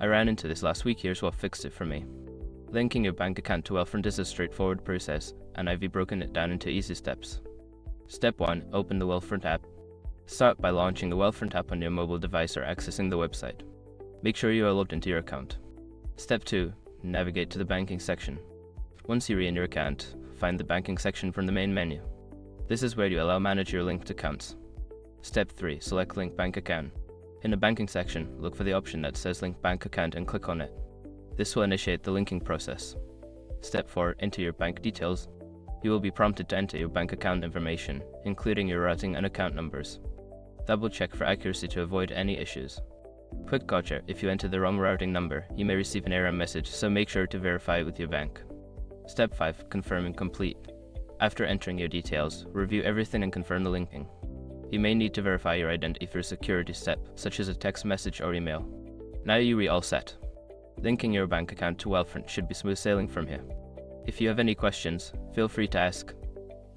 I ran into this last week. Here's what fixed it for me. Linking your bank account to Wealthfront is a straightforward process, and I've broken it down into easy steps. Step 1. Open the Wealthfront app. Start by launching the Wealthfront app on your mobile device or accessing the website. Make sure you are logged into your account. Step 2. Navigate to the banking section. Once you're in your account, find the banking section from the main menu. This is where you allow manage your linked accounts. Step 3. Select Link Bank Account. In the banking section, look for the option that says Link Bank Account and click on it. This will initiate the linking process. Step 4. Enter your bank details. You will be prompted to enter your bank account information, including your routing and account numbers. Double check for accuracy to avoid any issues. Quick gotcha: if you enter the wrong routing number, you may receive an error message, so make sure to verify with your bank. Step 5. Confirm and complete. After entering your details, review everything and confirm the linking. You may need to verify your identity for a security step, such as a text message or email. Now you're all set. Linking your bank account to Wealthfront should be smooth sailing from here. If you have any questions, feel free to ask.